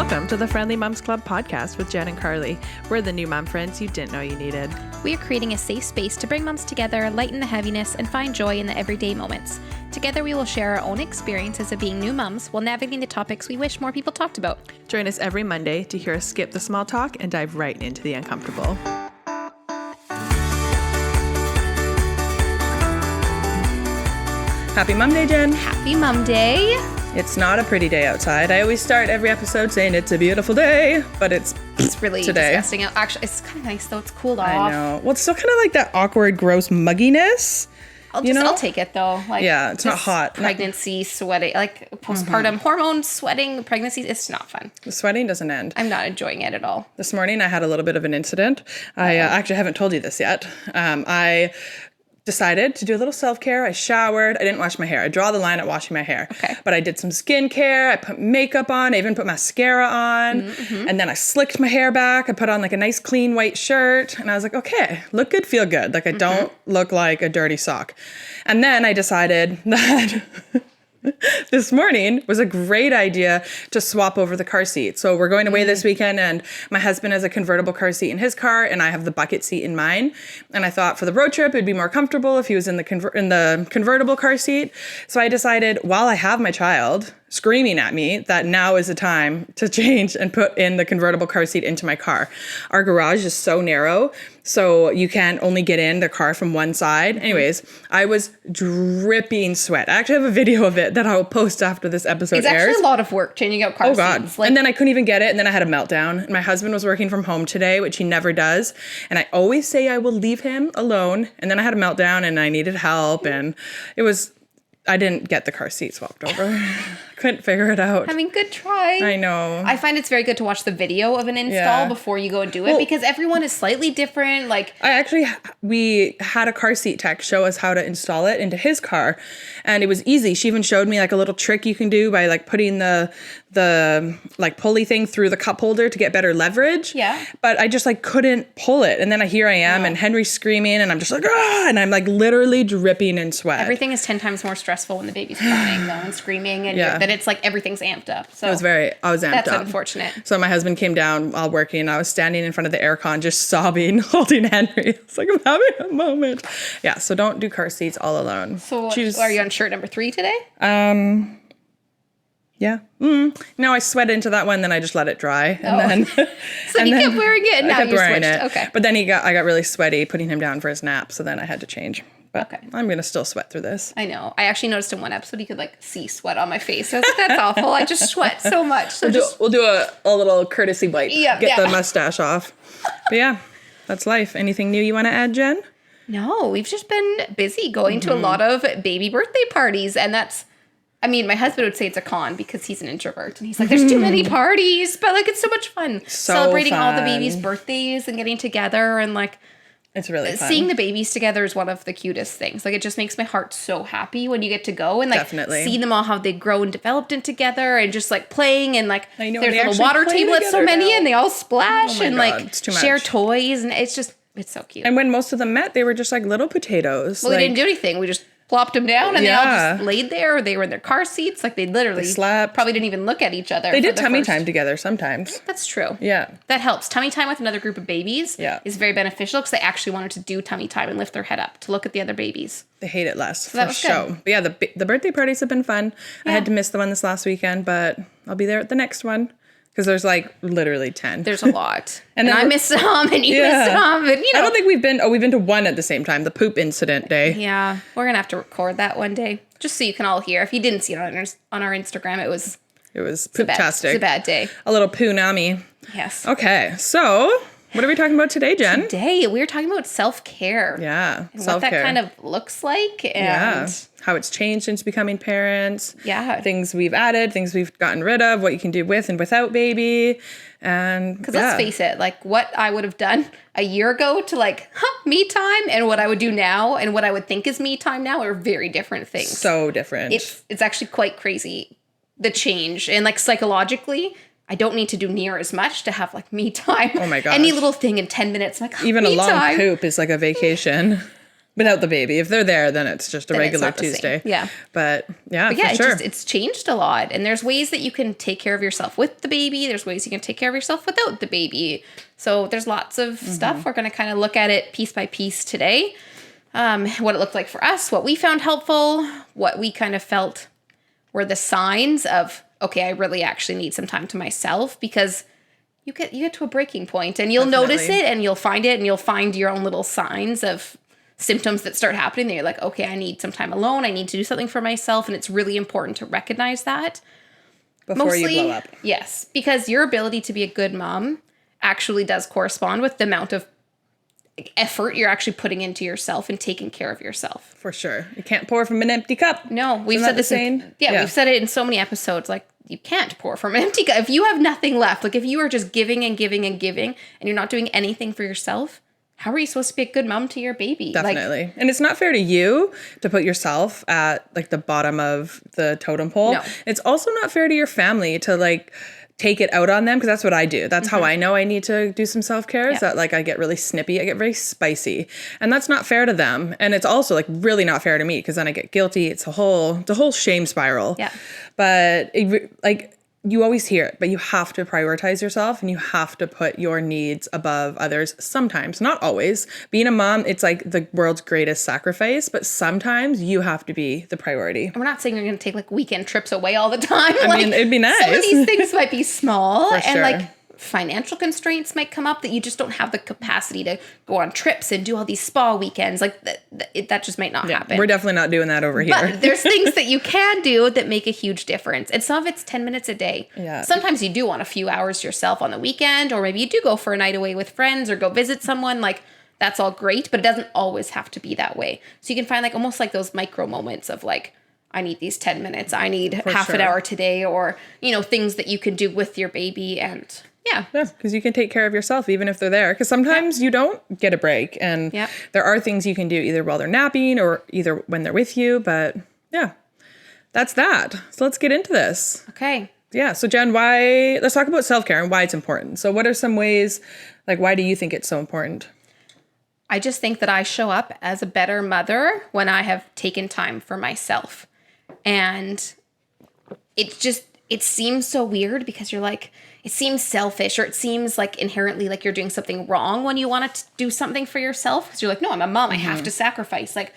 Welcome to the Friendly Moms Club podcast with Jen and Karlee. We're the new mom friends you didn't know you needed. We are creating a safe space to bring moms together, lighten the heaviness, and find joy in the everyday moments. Together, we will share our own experiences of being new moms while navigating the topics we wish more people talked about. Join us every Monday to hear us skip the small talk and dive right into the uncomfortable. Happy Mom Day, Jen. Happy Mom Day. It's not a pretty day outside. I always start every episode saying it's a beautiful day, but it's really today. Disgusting out. Actually, it's kind of nice though. It's cooled off. I know. Well, it's still kind of like that awkward, gross mugginess. I'll take it though. Like, yeah, it's not hot. Pregnancy, sweating, like postpartum hormone sweating, pregnancy. It's not fun. The sweating doesn't end. I'm not enjoying it at all. This morning I had a little bit of an incident. I actually haven't told you this yet. I decided to do a little self-care. I showered. I didn't wash my hair. I draw the line at washing my hair. Okay. But I did some skincare. I put makeup on. I even put mascara on. Mm-hmm. And then I slicked my hair back. I put on like a nice clean white shirt. And I was like, okay, look good, feel good. Like I don't look like a dirty sock. And then I decided that this morning was a great idea to swap over the car seat. So we're going away this weekend and my husband has a convertible car seat in his car and I have the bucket seat in mine. And I thought for the road trip, it'd be more comfortable if he was in the convertible car seat. So I decided while I have my child screaming at me that now is the time to change and put in the convertible car seat into my car. Our garage is so narrow, so you can only get in the car from one side. Anyways, I was dripping sweat. I actually have a video of it that I will post after this episode airs. It's actually a lot of work changing out car seats. Oh God. And then I couldn't even get it. And then I had a meltdown. And my husband was working from home today, which he never does. And I always say I will leave him alone. And then I had a meltdown and I needed help. And I didn't get the car seat swapped over. Couldn't figure it out. I mean, good try. I know. I find it's very good to watch the video of an install before you go and do it because everyone is slightly different. Like we had a car seat tech show us how to install it into his car and it was easy. She even showed me like a little trick you can do by like putting the like pulley thing through the cup holder to get better leverage. Yeah. But I just like couldn't pull it. And then here I am and Henry's screaming and I'm just like, ah! And I'm like literally dripping in sweat. Everything is 10 times more stressful when the baby's crying though and screaming and then it's like everything's amped up. So I was amped up. That's unfortunate. So my husband came down while working and I was standing in front of the aircon just sobbing, holding Henry. It's like I'm having a moment. Yeah, so don't do car seats all alone. So are you on shirt number 3 today? Yeah. No, I sweat into that one, then I just let it dry. And then so you kept wearing it and now you're switched. It. Okay. But then I got really sweaty putting him down for his nap, so then I had to change. But I'm going to still sweat through this. I know. I actually noticed in one episode you could like see sweat on my face. I was like, that's awful. I just sweat so much. So we'll do a little courtesy wipe. Get the mustache off. But yeah, that's life. Anything new you want to add, Jen? No, we've just been busy going to a lot of baby birthday parties. And my husband would say it's a con because he's an introvert. And he's like, there's too many parties. But like, it's so much fun. Celebrating all the babies' birthdays and getting together and like, it's really fun. Seeing the babies together is one of the cutest things. Like, it just makes my heart so happy when you get to go and, like, see them all, how they grow and developed in together and just, like, playing and, like, there's a little water table at so many and they all splash and, like, share toys and it's so cute. And when most of them met, they were just, like, little potatoes. Well, they didn't do anything. We just plopped them down and they all just laid there. They were in their car seats. Like, they literally slept. Probably didn't even look at each other. They did tummy time together sometimes. That's true. Yeah. That helps. Tummy time with another group of babies is very beneficial because they actually wanted to do tummy time and lift their head up to look at the other babies. They hate it less, so for sure. But yeah, the birthday parties have been fun. Yeah. I had to miss the one this last weekend, but I'll be there at the next one. Because there's like literally 10. There's a lot. and I miss some and you miss some. And, I don't think we've been to one at the same time. The poop incident day. Yeah. We're going to have to record that one day. Just so you can all hear. If you didn't see it on our Instagram, it was poop-tastic. It's a bad day. A little poo-nami. Yes. Okay. So what are we talking about today, Jen? Today we're talking about self-care. Yeah. And what that kind of looks like. And how it's changed since becoming parents. Yeah. Things we've added, things we've gotten rid of, what you can do with and without baby. And because let's face it, like what I would have done a year ago to like me time and what I would do now and what I would think is me time now are very different things. So different. It's actually quite crazy, the change. And like psychologically, I don't need to do near as much to have like me time. Oh my gosh. Any little thing in 10 minutes. I'm like, even a long poop is like a vacation. Without the baby. If they're there, then it's just a regular Tuesday. Yeah. But yeah, for sure. It's changed a lot. And there's ways that you can take care of yourself with the baby. There's ways you can take care of yourself without the baby. So there's lots of stuff. We're going to kind of look at it piece by piece today. What it looked like for us, what we found helpful, what we kind of felt were the signs of, okay, I really actually need some time to myself, because you get to a breaking point and you'll notice it and you'll find it and you'll find your own little signs of symptoms that start happening that you're like, okay, I need some time alone. I need to do something for myself. And it's really important to recognize that. Before you blow up. Yes, because your ability to be a good mom actually does correspond with the amount of effort you're actually putting into yourself and taking care of yourself. For sure. You can't pour from an empty cup. No, we've said this. We've said it in so many episodes. Like, you can't pour from an empty cup. If you have nothing left, like if you are just giving and giving and giving and you're not doing anything for yourself, how are you supposed to be a good mom to your baby? Definitely. And it's not fair to you to put yourself at like the bottom of the totem pole. No. It's also not fair to your family to like take it out on them, because that's what I do. That's how I know I need to do some self-care, is that like I get really snippy, I get very spicy, and that's not fair to them. And it's also like really not fair to me, because then I get guilty. It's a whole shame spiral. Yeah. But like, you always hear it, but you have to prioritize yourself and you have to put your needs above others sometimes, not always. Being a mom, it's like the world's greatest sacrifice, but sometimes you have to be the priority. And we're not saying you're going to take like weekend trips away all the time. I mean, it'd be nice. Some of these things might be small For and sure. like financial constraints might come up that you just don't have the capacity to go on trips and do all these spa weekends. Like that just might not happen. We're definitely not doing that over here. But there's things that you can do that make a huge difference. And some of it's 10 minutes a day. Yeah. Sometimes you do want a few hours yourself on the weekend, or maybe you do go for a night away with friends or go visit someone. Like, that's all great, but it doesn't always have to be that way. So you can find like almost like those micro moments of like, I need these 10 minutes. I need half an hour today, or, things that you can do with your baby. And yeah, because you can take care of yourself even if they're there. Because sometimes you don't get a break, and there are things you can do either while they're napping or either when they're with you. But yeah, that's that. So let's get into this. Okay. Yeah. So Jen, let's talk about self-care and why it's important. So what are some ways, like, why do you think it's so important? I just think that I show up as a better mother when I have taken time for myself. And it seems so weird, because you're like, it seems selfish, or it seems like inherently like you're doing something wrong when you want to do something for yourself. Because you're like, no, I'm a mom. I have to sacrifice. Like,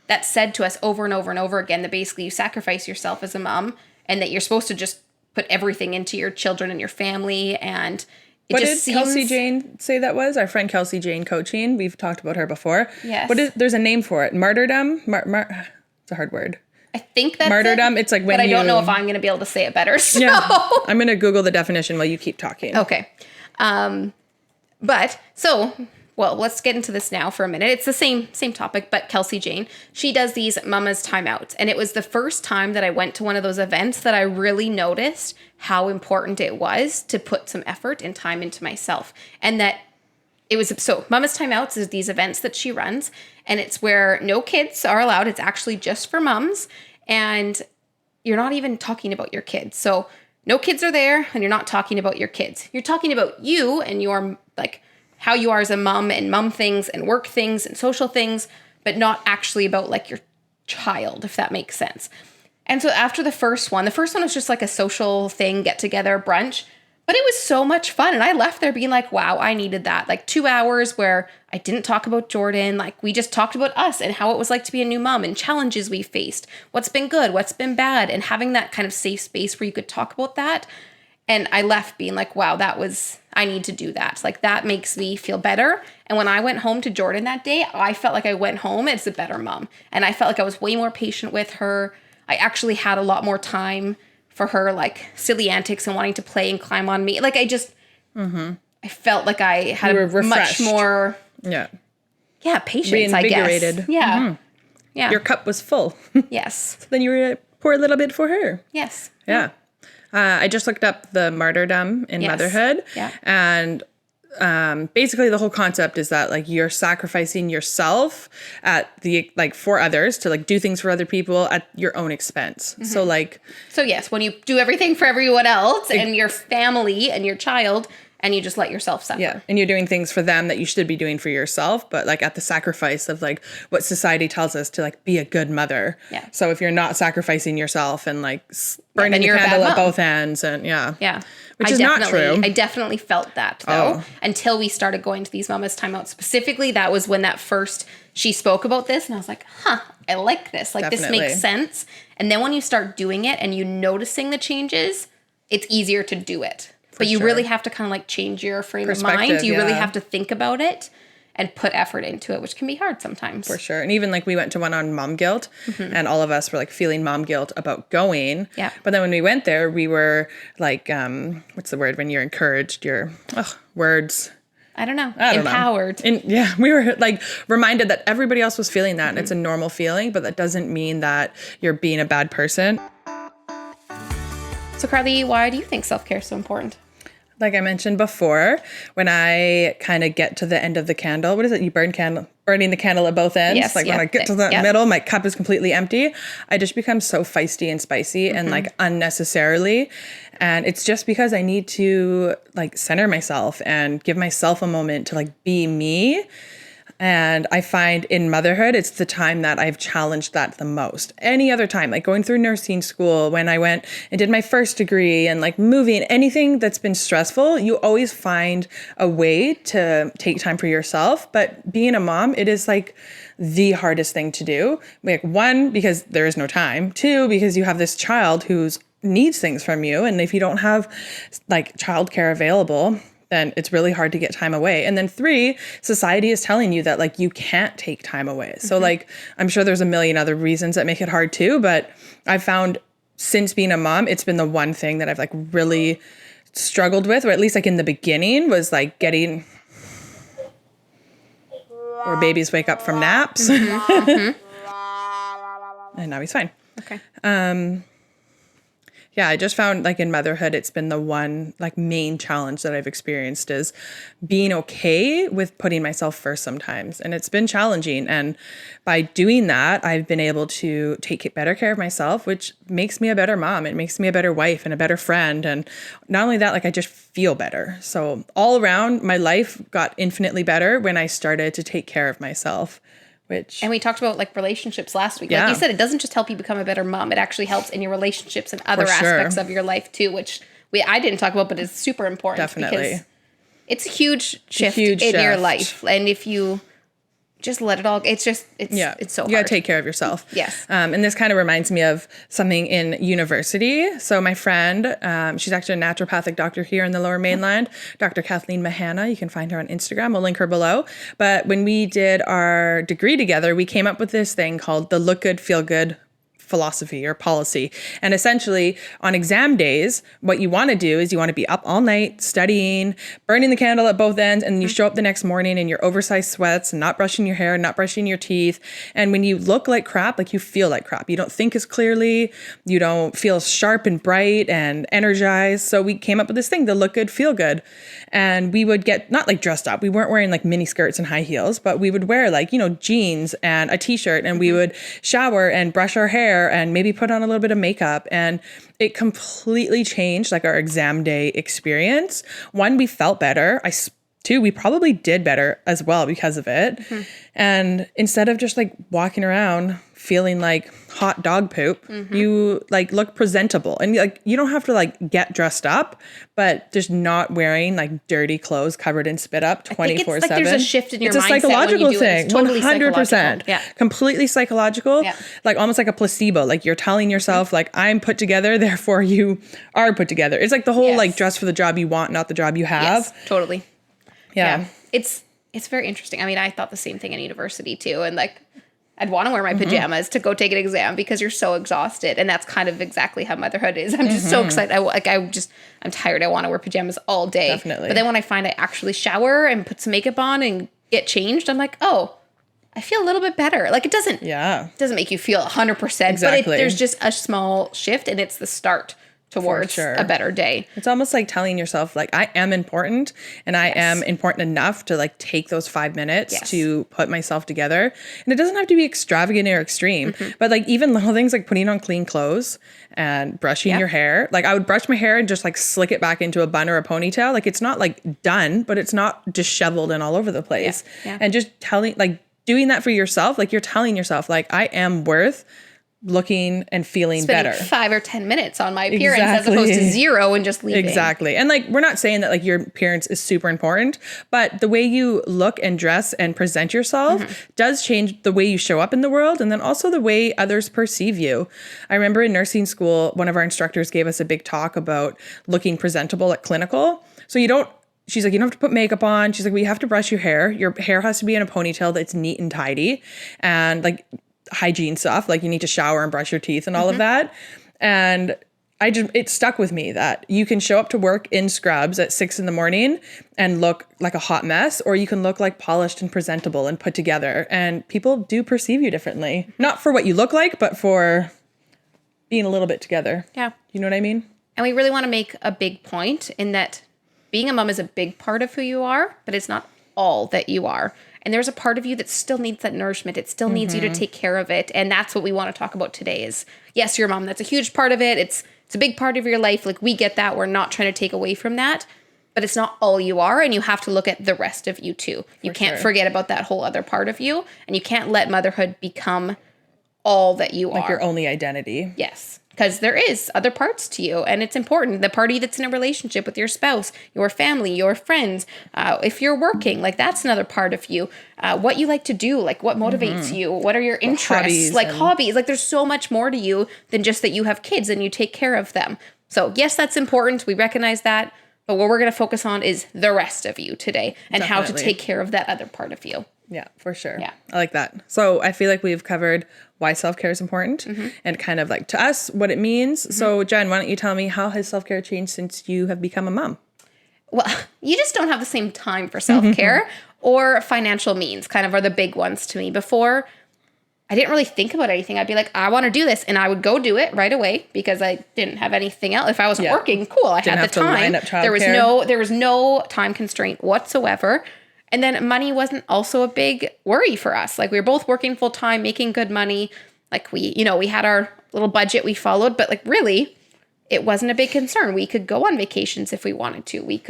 that's said to us over and over and over again, that basically you sacrifice yourself as a mom, and that you're supposed to just put everything into your children and your family. And what did Kelsey Jane say that was? Our friend Kelsey Jane Coaching. We've talked about her before. Yes. There's a name for it. Martyrdom? It's a hard word. I think that's martyrdom. It's like when but I don't know if I'm going to be able to say it better. So. Yeah. I'm going to Google the definition while you keep talking. Okay. Let's get into this now for a minute. It's the same topic, but Kelsey Jane, she does these mama's timeouts. And it was the first time that I went to one of those events that I really noticed how important it was to put some effort and time into myself. And that it was, so mama's timeouts is these events that she runs, and it's where no kids are allowed. It's actually just for moms, and you're not even talking about your kids. So no kids are there, and you're not talking about your kids. You're talking about you and your, like, how you are as a mom, and mom things and work things and social things, but not actually about like your child, if that makes sense. And so after the first one was just like a social thing, get together, brunch, but it was so much fun. And I left there being like, wow, I needed that. Like 2 hours where I didn't talk about Jordan. Like, we just talked about us and how it was like to be a new mom and challenges we faced, what's been good, what's been bad, and having that kind of safe space where you could talk about that. And I left being like, wow, I need to do that. Like, that makes me feel better. And when I went home to Jordan that day, I felt like I went home as a better mom. And I felt like I was way more patient with her. I actually had a lot more time for her, like, silly antics and wanting to play and climb on me. Like, I just, I felt like I had a much more, patience, I guess. Yeah. Mm-hmm. Yeah. Your cup was full. Yes. So then you were pour a little bit for her. Yes. Yeah. I just looked up the martyrdom in motherhood. Yeah. And basically the whole concept is that, like, you're sacrificing yourself for others to, like, do things for other people at your own expense. Mm-hmm. So yes, when you do everything for everyone else and your family and your child, and you just let yourself suffer. Yeah. And you're doing things for them that you should be doing for yourself, but like at the sacrifice of like what society tells us to like be a good mother. Yeah. So if you're not sacrificing yourself and like burning your candle at both ends and Yeah. Which is not true. I definitely felt that though, until we started going to these Mama's Timeout specifically. That was when she spoke about this and I was like, I like this. Like definitely. This makes sense. And then when you start doing it and you noticing the changes, it's easier to do it. But you really have to kind of like change your frame of mind. You really have to think about it and put effort into it, which can be hard sometimes. For sure. And even like we went to one on mom guilt and all of us were like feeling mom guilt about going. Yeah. But then when we went there, we were like, what's the word when you're encouraged? Words. I don't know. Empowered. We were like reminded that everybody else was feeling that and it's a normal feeling, but that doesn't mean that you're being a bad person. So Karlee, why do you think self-care is so important? Like I mentioned before, when I kind of get to the end of the candle, what is it? You burning the candle at both ends. Yes, when I get to the middle, my cup is completely empty. I just become so feisty and spicy and like unnecessarily. And it's just because I need to like center myself and give myself a moment to like be me. And I find in motherhood, it's the time that I've challenged that the most. Any other time, like going through nursing school, when I went and did my first degree and like moving, anything that's been stressful, you always find a way to take time for yourself. But being a mom, it is like the hardest thing to do. Like one, because there is no time. Two, because you have this child who's needs things from you. And if you don't have like childcare available, then it's really hard to get time away. And then three, society is telling you that like you can't take time away. So like I'm sure there's a million other reasons that make it hard too, but I've found since being a mom, it's been the one thing that I've like really struggled with, or at least like in the beginning was like getting or babies wake up from naps. And now he's fine. Okay. Yeah, I just found like in motherhood, it's been the one like main challenge that I've experienced is being okay with putting myself first sometimes. And it's been challenging. And by doing that, I've been able to take better care of myself, which makes me a better mom. It makes me a better wife and a better friend. And not only that, like I just feel better. So all around, my life got infinitely better when I started to take care of myself. And we talked about like relationships last week. Like you said, it doesn't just help you become a better mom. It actually helps in your relationships and other aspects of your life too, which I didn't talk about, but it's super important. Definitely. Because it's a huge shift in your life. And if you just let it all, it's so hard. You gotta take care of yourself. Yes. And this kind of reminds me of something in university. So my friend, she's actually a naturopathic doctor here in the Lower Mainland, Dr. Kathleen Mahana. You can find her on Instagram. We'll link her below. But when we did our degree together, we came up with this thing called the Look Good, Feel Good philosophy or policy. And essentially on exam days, what you want to do is you want to be up all night studying, burning the candle at both ends, and you show up the next morning in your oversized sweats, not brushing your hair, not brushing your teeth. And when you look like crap, like you feel like crap. You don't think as clearly, you don't feel sharp and bright and energized. So we came up with this thing, the Look Good, Feel Good. And we would get, not like dressed up, we weren't wearing like mini skirts and high heels, but we would wear like, jeans and a t-shirt, and we would shower and brush our hair and maybe put on a little bit of makeup. And it completely changed like our exam day experience. One, we felt better. Two, we probably did better as well because of it. And instead of just like walking around feeling like hot dog poop, you like look presentable, and like you don't have to like get dressed up, but just not wearing like dirty clothes covered in spit up 24/7. Like there's a shift in your mindset. It's a psychological thing. It's totally 100%. Yeah. Completely psychological. Yeah. Like almost like a placebo. Like you're telling yourself like I'm put together, therefore you are put together. It's like the whole like dress for the job you want, not the job you have. Yes, totally. Yeah. It's very interesting. I mean, I thought the same thing in university too. And like, I'd want to wear my pajamas to go take an exam because you're so exhausted. And that's kind of exactly how motherhood is. I'm just so excited. I'm tired. I want to wear pajamas all day. Definitely. But then when I find I actually shower and put some makeup on and get changed, I'm like, oh, I feel a little bit better. Like it doesn't make you feel 100%, exactly. But there's just a small shift, and it's the start towards a better day. It's almost like telling yourself, like, I am important and I am important enough to like take those 5 minutes to put myself together. And it doesn't have to be extravagant or extreme, but like even little things like putting on clean clothes and brushing your hair. Like I would brush my hair and just like slick it back into a bun or a ponytail. Like it's not like done, but it's not disheveled and all over the place. And just doing that for yourself, like you're telling yourself, like, I am worth looking and feeling spending better. 5 or 10 minutes on my appearance as opposed to 0 and just leaving. Exactly. And like, we're not saying that like your appearance is super important, but the way you look and dress and present yourself does change the way you show up in the world. And then also the way others perceive you. I remember in nursing school, one of our instructors gave us a big talk about looking presentable at clinical. So she's like, you don't have to put makeup on. She's like, well, you have to brush your hair. Your hair has to be in a ponytail that's neat and tidy. And like, hygiene stuff, like you need to shower and brush your teeth and all of that. And it stuck with me that you can show up to work in scrubs at 6 a.m. and look like a hot mess, or you can look like polished and presentable and put together. And people do perceive you differently, not for what you look like, but for being a little bit together. Yeah. You know what I mean? And we really want to make a big point in that being a mom is a big part of who you are, but it's not all that you are. And there's a part of you that still needs that nourishment. It still needs you to take care of it. And that's what we want to talk about today is, yes, your mom, that's a huge part of it. It's a big part of your life. Like we get that. We're not trying to take away from that, but it's not all you are. And you have to look at the rest of you too. You can't forget about that whole other part of you. And you can't let motherhood become all that you are. Like your only identity. Yes. Because there is other parts to you, and it's important. The party that's in a relationship with your spouse, your family, your friends, if you're working, like that's another part of you. What you like to do, like what motivates you, what are your interests, hobbies. Like there's so much more to you than just that you have kids and you take care of them. So yes, that's important. We recognize that. But what we're going to focus on is the rest of you today and how to take care of that other part of you. Yeah, for sure. Yeah. I like that. So I feel like we've covered why self-care is important and kind of like to us what it means. So Jen, why don't you tell me, how has self-care changed since you have become a mom? Well, you just don't have the same time for self-care or financial means kind of are the big ones to me. Before, I didn't really think about anything. I'd be like, I want to do this. And I would go do it right away because I didn't have anything else. If I wasn't working, cool. I had the time. There was no time constraint whatsoever. And then money wasn't also a big worry for us. Like we were both working full time, making good money. Like we had our little budget we followed, but like really it wasn't a big concern. We could go on vacations if we wanted to.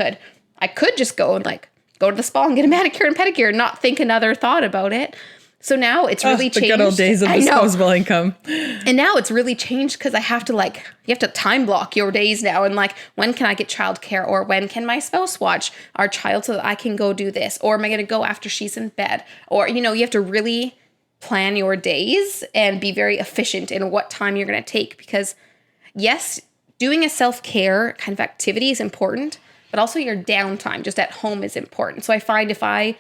I could just go and like go to the spa and get a manicure and pedicure and not think another thought about it. So now it's really changed. The good old days of disposable income. And now it's really changed because you have to time block your days now. And like, when can I get childcare, or when can my spouse watch our child so that I can go do this? Or am I going to go after she's in bed? Or, you have to really plan your days and be very efficient in what time you're going to take. Because yes, doing a self-care kind of activity is important, but also your downtime just at home is important. So I find if I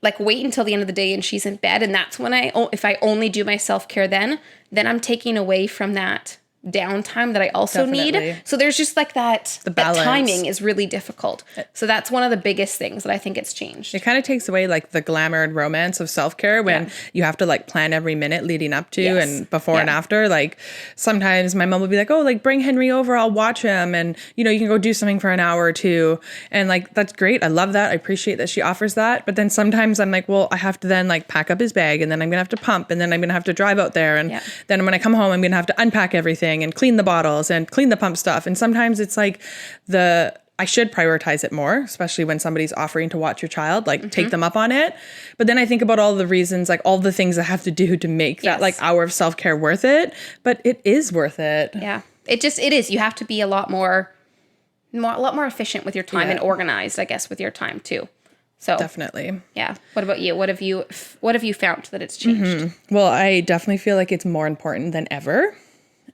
like wait until the end of the day and she's in bed, and that's when if I only do my self-care then I'm taking away from that downtime that I also need. So there's just like that timing is really difficult. So that's one of the biggest things that I think it's changed. It kind of takes away like the glamour and romance of self-care when you have to like plan every minute leading up to and before and after. Like sometimes my mom will be like, oh, like bring Henry over, I'll watch him. And you can go do something for an hour or two. And like, that's great. I love that. I appreciate that she offers that. But then sometimes I'm like, well, I have to then like pack up his bag, and then I'm going to have to pump, and then I'm going to have to drive out there. And then when I come home, I'm going to have to unpack everything and clean the bottles and clean the pump stuff. And sometimes it's like I should prioritize it more, especially when somebody's offering to watch your child, like take them up on it. But then I think about all the reasons, like all the things I have to do to make that like hour of self-care worth it. But it is worth it. Yeah, it is. You have to be a lot more efficient with your time and organized, I guess, with your time too. So definitely. Yeah. What about you? What have you found that it's changed? Well, I definitely feel like it's more important than ever.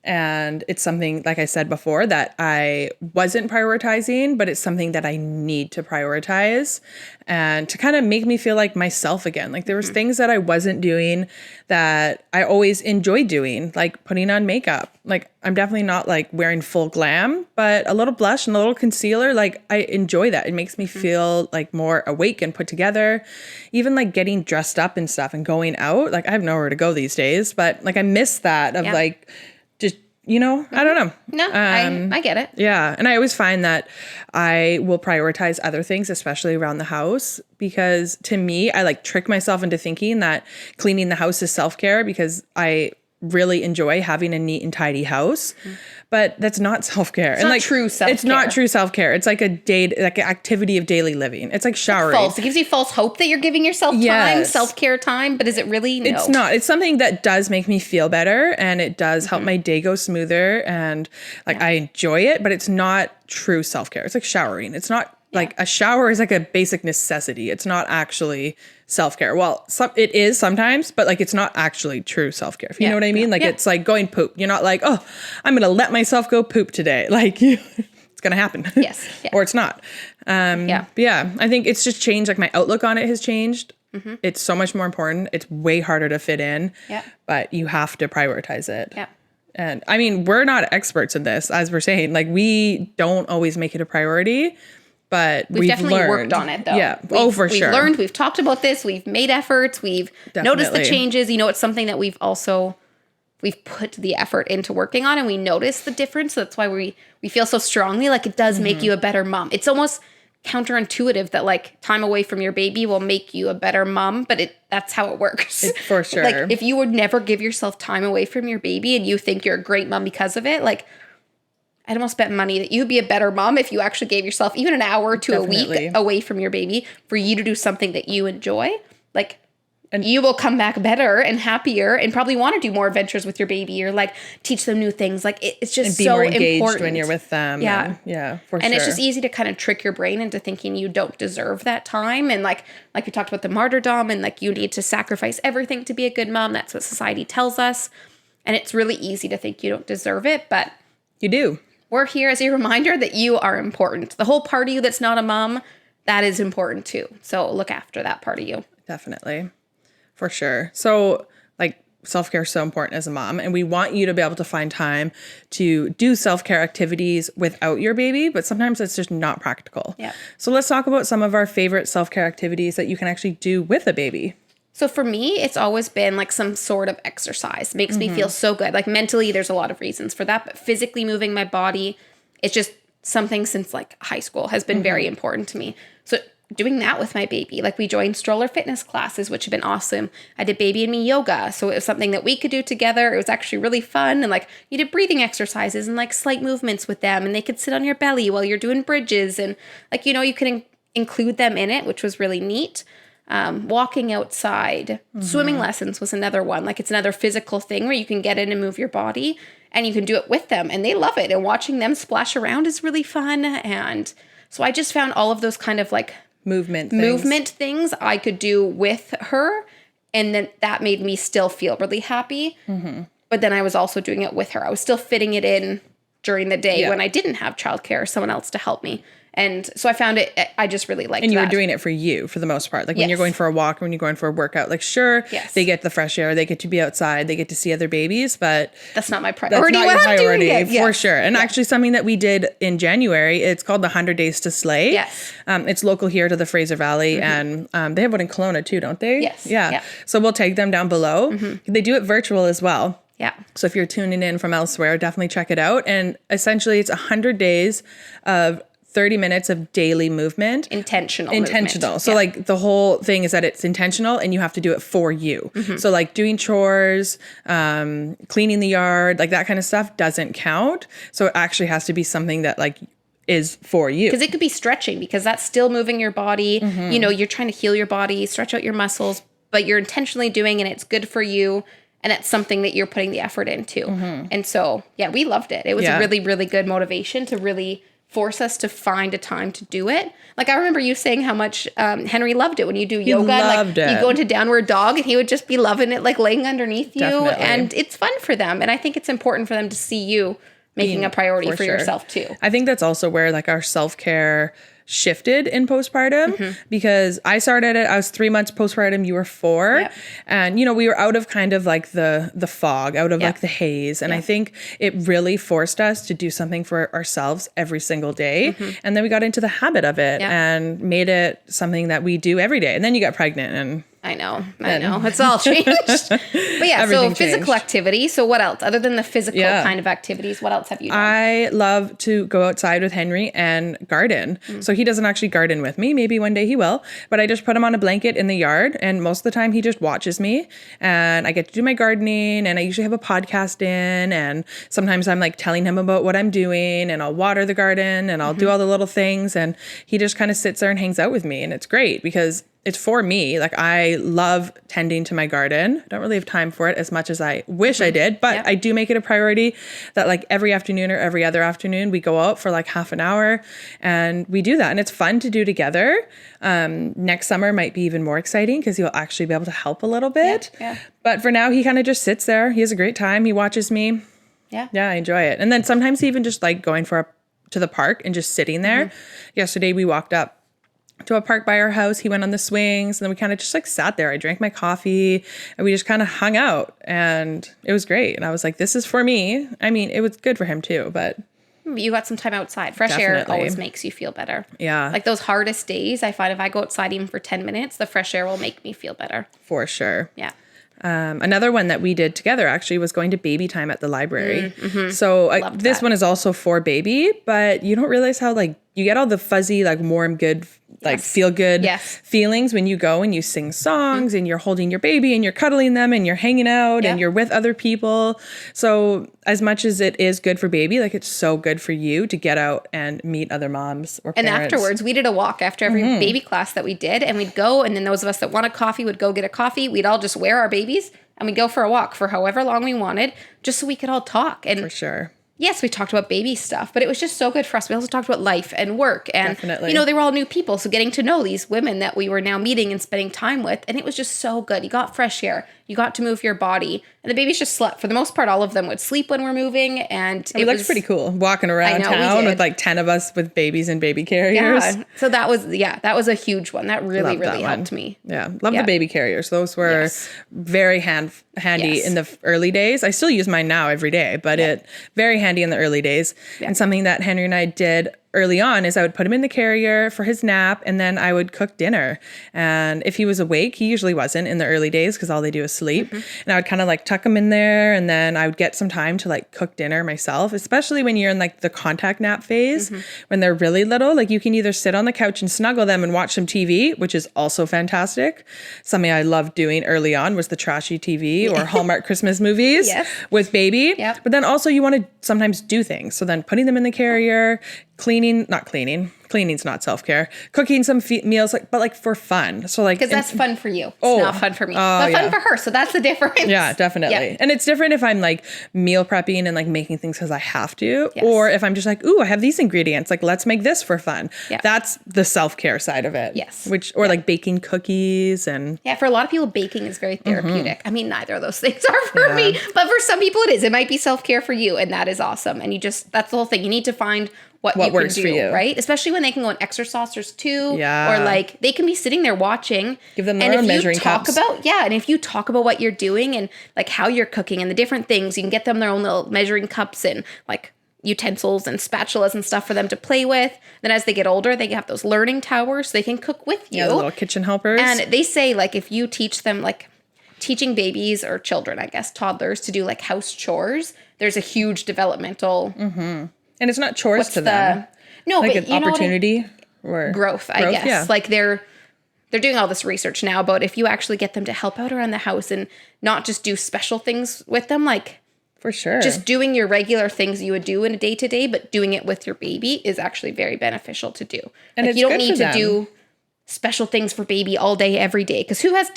And it's something, like I said before, that I wasn't prioritizing, but it's something that I need to prioritize and to kind of make me feel like myself again. Like there was things that I wasn't doing that I always enjoyed doing, like putting on makeup. Like I'm definitely not like wearing full glam, but a little blush and a little concealer, like I enjoy that. It makes me feel like more awake and put together. Even like getting dressed up and stuff and going out. Like I have nowhere to go these days, but like I miss that of like just you know, I don't know. No, I get it. Yeah. And I always find that I will prioritize other things, especially around the house, because to me, I like trick myself into thinking that cleaning the house is self-care because I really enjoy having a neat and tidy house. But that's not self-care. It's not true self-care. It's not true self-care. It's like an activity of daily living. It's like showering. It's false. It gives you false hope that you're giving yourself time, self-care time, but is it really? No. It's not. It's something that does make me feel better, and it does help my day go smoother, and like I enjoy it, but it's not true self-care. It's like showering. It's not like a shower is like a basic necessity. It's not actually self-care. Well, it is sometimes, but like it's not actually true self-care. If you know what I mean? Like it's like going poop. You're not like, oh, I'm going to let myself go poop today. Like it's going to happen. Yes. Yeah. Or it's not. But yeah, I think it's just changed. Like my outlook on it has changed. It's so much more important. It's way harder to fit in, but you have to prioritize it. Yeah. And I mean, we're not experts in this, as we're saying. Like we don't always make it a priority. But we've definitely learned. Worked on it, though. Yeah. For sure. We've learned. We've talked about this. We've made efforts. We've noticed the changes. You know, it's something that we've put the effort into working on, and we notice the difference. So that's why we feel so strongly like it does make you a better mom. It's almost counterintuitive that like time away from your baby will make you a better mom, but that's how it works. For sure. Like if you would never give yourself time away from your baby and you think you're a great mom because of it, like I'd almost bet money that you'd be a better mom if you actually gave yourself even an hour to a week away from your baby for you to do something that you enjoy. Like, and you will come back better and happier and probably want to do more adventures with your baby or like teach them new things. Like it's just and be so more engaged important when you're with them. Yeah. For sure. And it's just easy to kind of trick your brain into thinking you don't deserve that time. And like we talked about the martyrdom and like you need to sacrifice everything to be a good mom. That's what society tells us. And it's really easy to think you don't deserve it, but you do. We're here as a reminder that you are important. The whole part of you that's not a mom, that is important too. So look after that part of you. Definitely. For sure. So like self-care is so important as a mom, and we want you to be able to find time to do self-care activities without your baby, but sometimes it's just not practical. Yeah. So let's talk about some of our favorite self-care activities that you can actually do with a baby. So for me, it's always been like some sort of exercise. Makes me feel so good. Like mentally, there's a lot of reasons for that, but physically moving my body, it's just something since like high school has been very important to me. So doing that with my baby, like we joined stroller fitness classes, which have been awesome. I did baby and me yoga. So it was something that we could do together. It was actually really fun. And like you did breathing exercises and like slight movements with them, and they could sit on your belly while you're doing bridges. And like, you know, you can include them in it, which was really neat. Walking outside, swimming lessons was another one. Like it's another physical thing where you can get in and move your body and you can do it with them and they love it. And watching them splash around is really fun. And so I just found all of those kind of like movement things I could do with her. And then that made me still feel really happy. But then I was also doing it with her. I was still fitting it in during the day when I didn't have childcare or someone else to help me. And so I found it, I just really liked that. And you were doing it for you, for the most part. Like when you're going for a walk, when you're going for a workout, like sure, they get the fresh air, they get to be outside, they get to see other babies, but that's not my priority. That's not your priority, for sure. And actually something that we did in January, it's called the 100 Days to Slay. Yes. It's local here to the Fraser Valley, and they have one in Kelowna too, don't they? Yes. Yeah. So we'll tag them down below. They do it virtual as well. Yeah. So if you're tuning in from elsewhere, definitely check it out. And essentially it's 100 days of 30 minutes of daily movement. Intentional. Movement. So like the whole thing is that it's intentional and you have to do it for you. So like doing chores, cleaning the yard, like that kind of stuff doesn't count. So it actually has to be something that like is for you. Because it could be stretching because that's still moving your body. You know, you're trying to heal your body, stretch out your muscles, but you're intentionally doing and it's good for you. And that's something that you're putting the effort into. And so, yeah, we loved it. It was a really, really good motivation to really force us to find a time to do it. Like I remember you saying how much Henry loved it when you do yoga. Like you go into downward dog and he would just be loving it, like laying underneath you. And it's fun for them. And I think it's important for them to see you making a priority for yourself too. I think that's also where like our self-care shifted in postpartum because I started it, I was 3 months postpartum, you were 4. And, you know, we were out of kind of like the fog, out of like the haze. And I think it really forced us to do something for ourselves every single day. And then we got into the habit of it and made it something that we do every day. And then you got pregnant and I know. It's all changed. But yeah, so physical activity. So what else? Other than the physical kind of activities, what else have you done? I love to go outside with Henry and garden. So he doesn't actually garden with me. Maybe one day he will. But I just put him on a blanket in the yard. And most of the time he just watches me. And I get to do my gardening. And I usually have a podcast in. And sometimes I'm like telling him about what I'm doing. And I'll water the garden. And I'll do all the little things. And he just kind of sits there and hangs out with me. And it's great because it's for me. Like, I love tending to my garden. I don't really have time for it as much as I wish I did, but I do make it a priority that like every afternoon or every other afternoon we go out for like half an hour and we do that. And it's fun to do together. Next summer might be even more exciting because he'll actually be able to help a little bit. But for now, he kind of just sits there. He has a great time. He watches me. Yeah, I enjoy it. And then sometimes even just like going to the park and just sitting there. Yesterday we walked up to a park by our house. He went on the swings and then we kind of just like sat there. I drank my coffee and we just kind of hung out and it was great. And I was like, this is for me. I mean, it was good for him too, but you got some time outside. Fresh air always makes you feel better. Yeah. Like those hardest days, I find if I go outside even for 10 minutes, the fresh air will make me feel better. For sure. Yeah. Another one that we did together actually was going to baby time at the library. So this one is also for baby, but you don't realize how like you get all the fuzzy, like warm, good, like feel good feelings when you go and you sing songs and you're holding your baby and you're cuddling them and you're hanging out and you're with other people. So as much as it is good for baby, like it's so good for you to get out and meet other moms or parents. And afterwards, we did a walk after every baby class that we did, and we'd go, and then those of us that wanted coffee would go get a coffee. We'd all just wear our babies and we'd go for a walk for however long we wanted, just so we could all talk. And for sure. Yes, we talked about baby stuff, but it was just so good for us. We also talked about life and work. And, you know, they were all new people. So getting to know these women that we were now meeting and spending time with. And it was just so good. You got fresh air. You got to move your body. And the babies just slept. For the most part, all of them would sleep when we're moving. And it was pretty cool walking around town with like 10 of us with babies and baby carriers. Yeah. So that was a huge one. That really helped me. Yeah. Love the baby carriers. Those were very handy in the early days. I still use mine now every day, but it very handy in the early days. And something that Henry and I did early on is I would put him in the carrier for his nap and then I would cook dinner. And if he was awake, he usually wasn't in the early days because all they do is sleep. And I would kind of like tuck him in there and then I would get some time to like cook dinner myself, especially when you're in like the contact nap phase, when they're really little. Like you can either sit on the couch and snuggle them and watch some TV, which is also fantastic. Something I loved doing early on was the trashy TV or Hallmark Christmas movies with baby. But then also you want to sometimes do things. So then putting them in the carrier, cleaning's not self-care, cooking some meals, but for fun. So like, because that's fun for you. It's not fun for me, but fun for her. So that's the difference. Yeah, definitely. Yeah. And it's different if I'm like meal prepping and like making things because I have to, or if I'm just like, ooh, I have these ingredients, like let's make this for fun. That's the self-care side of it. Like baking cookies and for a lot of people, baking is very therapeutic. I mean, neither of those things are for me, but for some people it is. It might be self-care for you, and that is awesome. And that's the whole thing. You need to find what you works can do, for you, right? Especially when they can go on exercisers too, or like they can be sitting there watching. Give them their own measuring cups. And if you talk about what you're doing and like how you're cooking and the different things, you can get them their own little measuring cups and like utensils and spatulas and stuff for them to play with. Then as they get older, they have those learning towers so they can cook with you. Yeah, the little kitchen helpers. And they say like if you teach them like teaching babies or children, I guess toddlers, to do like house chores, there's a huge developmental. And it's not chores to them. No, like but an opportunity or growth, I guess. Yeah. Like they're doing all this research now about if you actually get them to help out around the house and not just do special things with them, like for sure, just doing your regular things you would do in a day to day, but doing it with your baby is actually very beneficial to do. And like you don't need to do special things for baby all day, every day. Because who has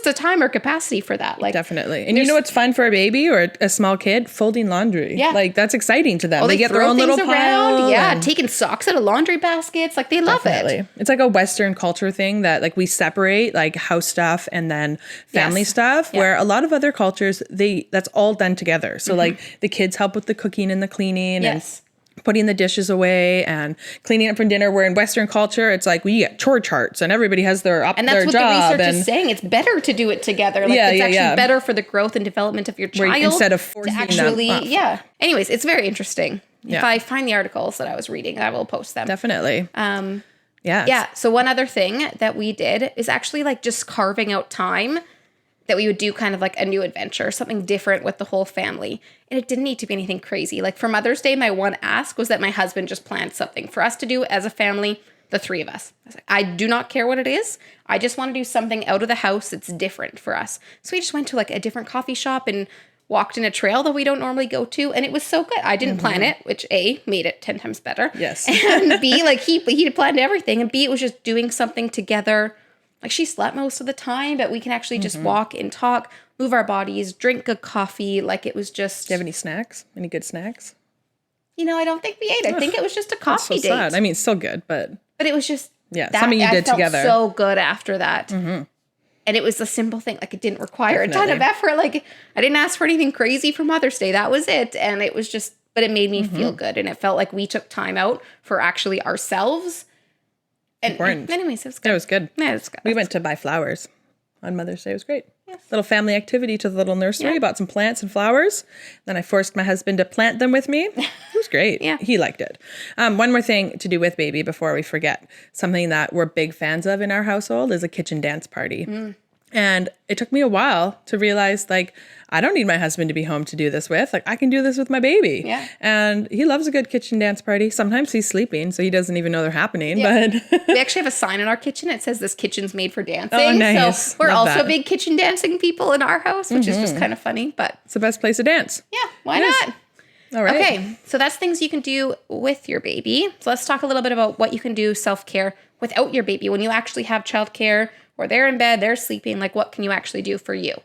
the time or capacity for that? Like definitely. And you know what's fun for a baby or a small kid? Folding laundry. Yeah. Like that's exciting to them. They get their own little pile. Yeah. Taking socks out of laundry baskets. Like they love it. It's like a Western culture thing that like we separate like house stuff and then family stuff, where a lot of other cultures, that's all done together. So like the kids help with the cooking and the cleaning and putting the dishes away and cleaning up for dinner, where in Western culture, it's like we get chore charts and everybody has their job. And that's what the research is saying. It's better to do it together. Like it's actually better for the growth and development of your child. Instead of forcing them. Anyways, it's very interesting. If I find the articles that I was reading, I will post them. Definitely. Yeah. Yeah. So one other thing that we did is actually like just carving out time that we would do kind of like a new adventure, something different with the whole family. And it didn't need to be anything crazy. Like for Mother's Day, my one ask was that my husband just planned something for us to do as a family, the three of us. I was like, I do not care what it is. I just want to do something out of the house that's different for us. So we just went to like a different coffee shop and walked in a trail that we don't normally go to. And it was so good. I didn't plan it, which A, made it 10 times better. Yes. And B, like he planned everything. And B, it was just doing something together. Like she slept most of the time, but we can actually just walk and talk, move our bodies, drink good coffee. Like it was just. Do you have any snacks? Any good snacks? You know, I don't think we ate. I think it was just a coffee date. Sad. I mean, it's still good, but it was just something you did together. I felt so good after that. And it was a simple thing. Like it didn't require a ton of effort. Like I didn't ask for anything crazy for Mother's Day. That was it. And it was just, but it made me feel good. And it felt like we took time out for actually ourselves. And anyways, it was good. It was good. Yeah, it was good. We went to buy flowers on Mother's Day. It was great. Yes. Little family activity to the little nursery. Bought some plants and flowers. Then I forced my husband to plant them with me. It was great. He liked it. One more thing to do with baby before we forget. Something that we're big fans of in our household is a kitchen dance party. And it took me a while to realize, like, I don't need my husband to be home to do this with. Like, I can do this with my baby. Yeah. And he loves a good kitchen dance party. Sometimes he's sleeping, so he doesn't even know they're happening. But we actually have a sign in our kitchen. It says this kitchen's made for dancing. Oh, nice. So we're also big kitchen dancing people in our house, which is just kind of funny. But it's the best place to dance. Yeah, why not? All right. Okay, so that's things you can do with your baby. So let's talk a little bit about what you can do self-care without your baby when you actually have childcare, or they're in bed, they're sleeping. Like, what can you actually do for you?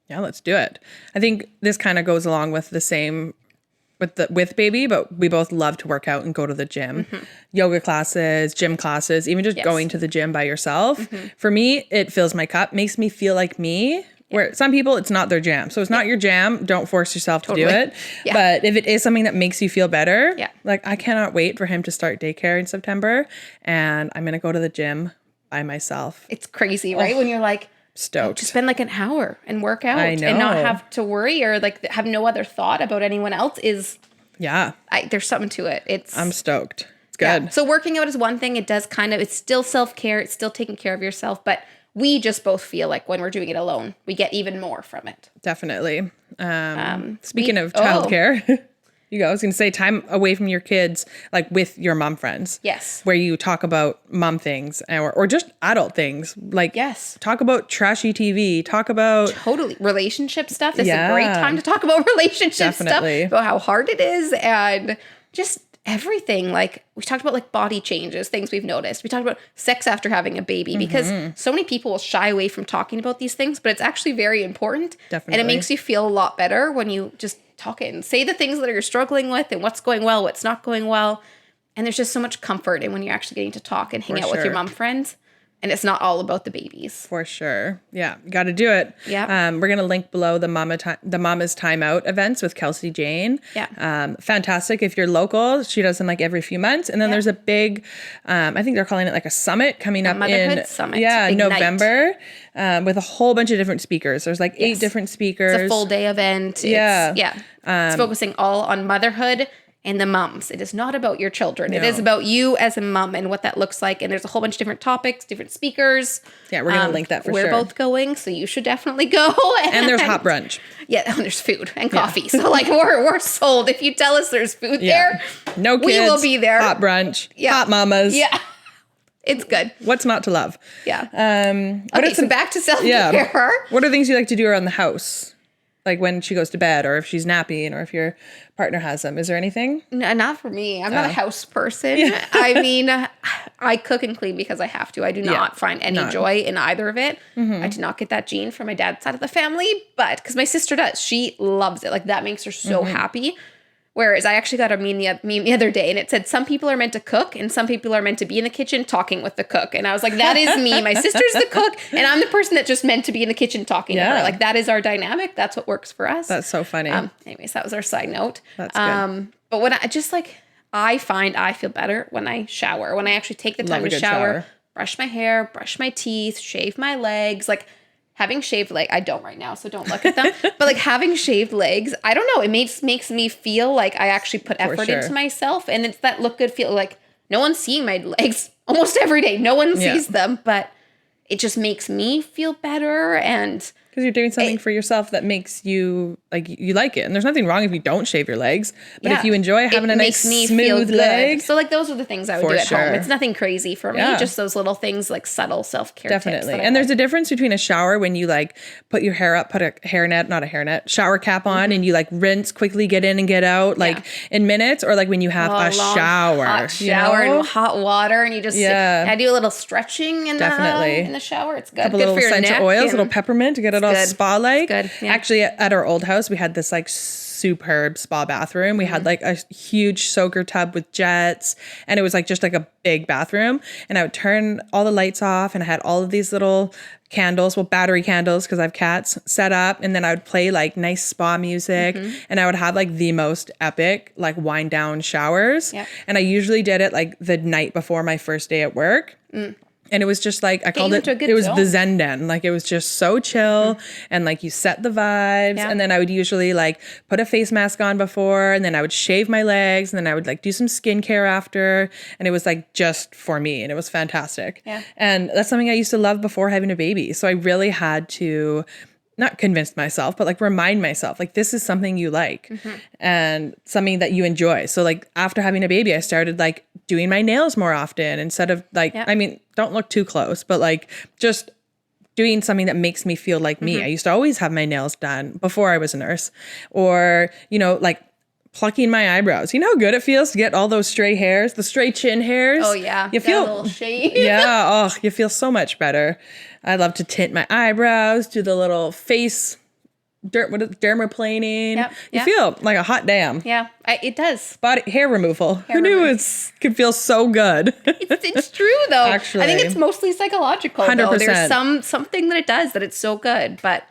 Yeah, let's do it. I think this kind of goes along with the same with baby, but we both love to work out and go to the gym. Yoga classes, gym classes, even just going to the gym by yourself. For me, it fills my cup, makes me feel like me. Where some people, it's not their jam. So it's not your jam. Don't force yourself to do it. But if it is something that makes you feel better, like I cannot wait for him to start daycare in September. And I'm going to go to the gym by myself. It's crazy, right? When you're like, stoked. Just spend like an hour and work out I know. And not have to worry or like have no other thought about anyone else is. Yeah. There's something to it. I'm stoked. It's good. Yeah. So working out is one thing. It does it's still self-care. It's still taking care of yourself, but we just both feel like when we're doing it alone, we get even more from it. Definitely. Speaking of childcare, I was going to say time away from your kids, like with your mom friends. Yes. Where you talk about mom things or just adult things. Like, talk about trashy TV, talk about. Totally. Relationship stuff. This is a great time to talk about relationship stuff, about how hard it is and just everything. Like we talked about like body changes, things we've noticed. We talked about sex after having a baby because so many people will shy away from talking about these things, but it's actually very important. Definitely. And it makes you feel a lot better when you just talk it and say the things that you're struggling with and what's going well, what's not going well. And there's just so much comfort in when you're actually getting to talk and hang out with your mom friends. And it's not all about the babies. For sure. Yeah. Got to do it. Yeah. We're going to link below the Mama's Time Out events with Kelsey Jane. Yeah. Fantastic. If you're local, she does them like every few months. And then there's a big, I think they're calling it like a summit coming up Motherhood Summit. Yeah, November with a whole bunch of different speakers. There's like 8 different speakers. It's a full day event. It's focusing all on motherhood and the moms. It is not about your children. No. It is about you as a mom and what that looks like. And there's a whole bunch of different topics, different speakers. Yeah, we're going to link that for sure. We're both going, so you should definitely go. And there's hot brunch. Yeah, and there's food and coffee. So like we're sold. If you tell us there's food there, no kids, we will be there. Hot brunch, hot mamas. Yeah. It's good. What's not to love? Yeah. So back to self-care. Yeah. What are things you like to do around the house? Like when she goes to bed or if she's napping or if your partner has them. Is there anything? No, not for me. I'm not a house person. Yeah. I mean, I cook and clean because I have to. I do not find any joy in either of it. I did not get that gene from my dad's side of the family, but because my sister does. She loves it. Like that makes her so happy. Whereas I actually got a meme the other day and it said some people are meant to cook and some people are meant to be in the kitchen talking with the cook. And I was like, that is me. My sister's the cook and I'm the person that's just meant to be in the kitchen talking to her. Like that is our dynamic. That's what works for us. That's so funny. Anyways, that was our side note. That's good. But when I find I feel better when I shower, when I actually take the time to shower, brush my hair, brush my teeth, shave my legs, like having shaved legs, I don't right now, so don't look at them. But like having shaved legs, I don't know. It makes me feel like I actually put effort into myself. And it's that look good feel like no one's seeing my legs almost every day. No one sees them, but it just makes me feel better. And because you're doing something for yourself that makes you you like it. And there's nothing wrong if you don't shave your legs. But if you enjoy having a nice smooth leg. So like those are the things I would do at home. It's nothing crazy for me. Just those little things like subtle self-care Definitely. And there's a difference between a shower when you like put your hair up, put a shower cap on and you like rinse, quickly get in and get out like in minutes, or like when you have a shower. Hot shower and hot water and you just I do a little stretching in the shower. It's good. A couple little essential oils, little peppermint to get it all spa-like. Good. Yeah. Actually, at our old house, we had this like superb spa bathroom. We had like a huge soaker tub with jets, and it was like just like a big bathroom. And I would turn all the lights off, and I had all of these little candles, battery candles, because I have cats, set up. And then I would play like nice spa music, and I would have like the most epic like wind down showers. Yep. And I usually did it like the night before my first day at work. And it was just like, I called it was the Zen Den. Like it was just so chill and like you set the vibes. Yeah. And then I would usually like put a face mask on before, and then I would shave my legs, and then I would like do some skincare after. And it was like just for me, and it was fantastic. Yeah. And that's something I used to love before having a baby. So I really had to not convince myself, but like remind myself, like this is something you like and something that you enjoy. So like after having a baby, I started like doing my nails more often instead of like, I mean, don't look too close, but like just doing something that makes me feel like me. I used to always have my nails done before I was a nurse, or, you know, like plucking my eyebrows. You know how good it feels to get all those stray hairs, the stray chin hairs? Oh yeah. You feel a little shade. Yeah. Oh, you feel so much better. I love to tint my eyebrows, do the little face dermaplaning. Yep. You feel like a hot damn. Yeah, it does. Body hair removal. Who knew it could feel so good? It's true though. Actually, I think it's mostly psychological. 100%. Though. There's something that it does that it's so good. But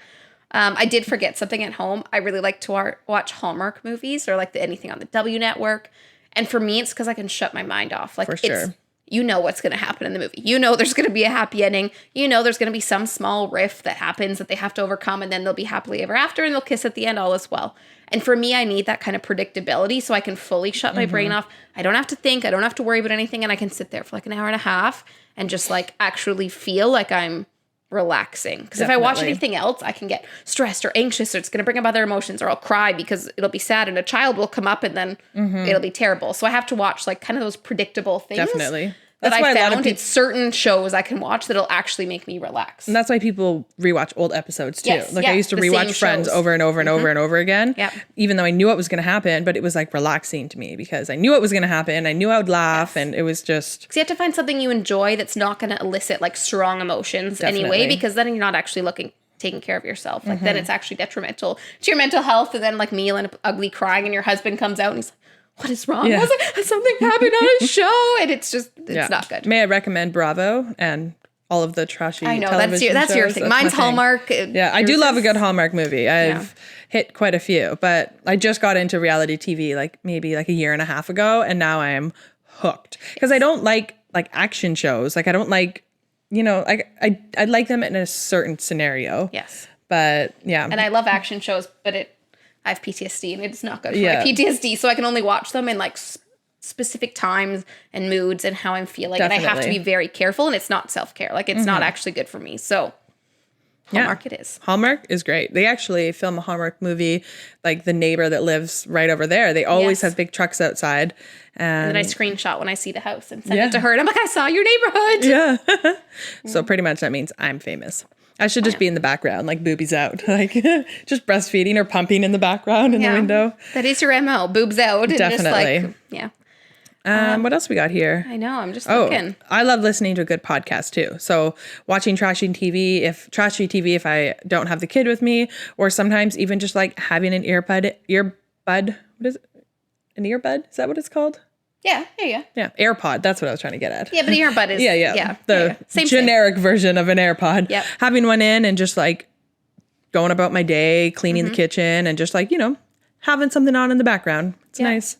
I did forget something at home. I really like to watch Hallmark movies or like anything on the W Network. And for me, it's because I can shut my mind off. Like, for sure. You know what's going to happen in the movie. You know there's going to be a happy ending. You know there's going to be some small rift that happens that they have to overcome, and then they'll be happily ever after, and they'll kiss at the end, all is well. And for me, I need that kind of predictability so I can fully shut my brain off. I don't have to think. I don't have to worry about anything, and I can sit there for like an hour and a half and just like actually feel like I'm relaxing. Because if I watch anything else, I can get stressed or anxious, or it's going to bring up other emotions, or I'll cry because it'll be sad, and a child will come up, and then it'll be terrible. So I have to watch like kind of those predictable things. Definitely. That's why I found it's certain shows I can watch that'll actually make me relax. And that's why people rewatch old episodes too. Yes, like I used to rewatch Friends over and over and over and over again. Yep. Even though I knew what was going to happen, but it was like relaxing to me because I knew what was going to happen. I knew I would laugh, and it was just... Because you have to find something you enjoy that's not going to elicit like strong emotions anyway, because then you're not actually taking care of yourself. Like then it's actually detrimental to your mental health. And then like me and ugly crying, and your husband comes out and he's like, what is wrong? Yeah. I was like, something happened on a show, and it's not good. May I recommend Bravo and all of the trashy television that's your thing. Mine's Hallmark. I do love a good Hallmark movie. I've hit quite a few, but I just got into reality TV like maybe like a year and a half ago, and now I am hooked because I don't like action shows. Like I don't like, you know, I like them in a certain scenario. Yes. But yeah. And I love action shows, but I have PTSD, and it's not good for my PTSD. So I can only watch them in like specific times and moods and how I'm feeling. Definitely. And I have to be very careful, and it's not self-care. Like it's not actually good for me. So Hallmark it is. Hallmark is great. They actually film a Hallmark movie, like the neighbor that lives right over there. They always have big trucks outside. And then I screenshot when I see the house and send it to her. And I'm like, I saw your neighborhood. Yeah. So pretty much that means I'm famous. I should just be in the background, like boobies out, like just breastfeeding or pumping in the background in the window. That is your MO, boobs out. And definitely. Just like, what else we got here? I know, I'm just looking. I love listening to a good podcast too. So watching trashy TV, if I don't have the kid with me, or sometimes even just like having an earbud, what is it? An earbud? Is that what it's called? Yeah. Yeah, AirPod. That's what I was trying to get at. Yeah, but an earbud is... Yeah. The same generic version of an AirPod. Yep. Having one in and just like going about my day, cleaning the kitchen, and just like, you know, having something on in the background. It's nice.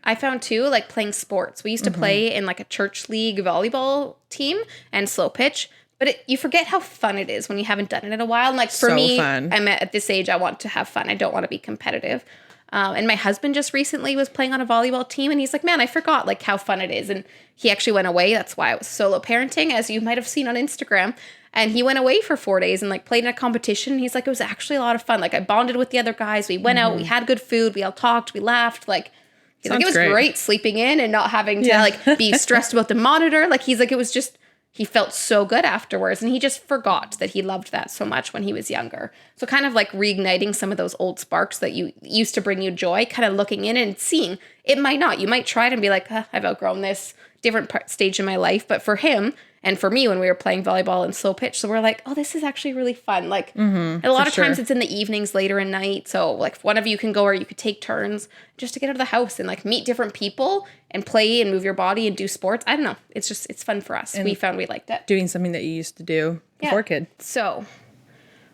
I found too, like playing sports. We used to play in like a church league volleyball team and slow pitch. But you forget how fun it is when you haven't done it in a while. And like for me, fun. I'm at this age, I want to have fun. I don't want to be competitive. And my husband just recently was playing on a volleyball team, and he's like, man, I forgot like how fun it is. And he actually went away. That's why I was solo parenting, as you might have seen on Instagram. And he went away for 4 days and like played in a competition. And he's like, it was actually a lot of fun. Like I bonded with the other guys. We went out, we had good food. We all talked, we laughed. Like, he's like, it was great sleeping in and not having to like be stressed about the monitor. Like he's like, it was just, he felt so good afterwards. And he just forgot that he loved that so much when he was younger. So kind of like reigniting some of those old sparks that you used to bring you joy, kind of looking in and seeing. It might not. You might try it and be like, I've outgrown this different stage in my life. But for him, and for me, when we were playing volleyball in slow pitch, so we're like, oh, this is actually really fun. Like, a lot of times it's in the evenings, later in night. So, like, one of you can go, or you could take turns just to get out of the house and, like, meet different people and play and move your body and do sports. I don't know. It's fun for us. And we found we liked it. Doing something that you used to do before kid. So,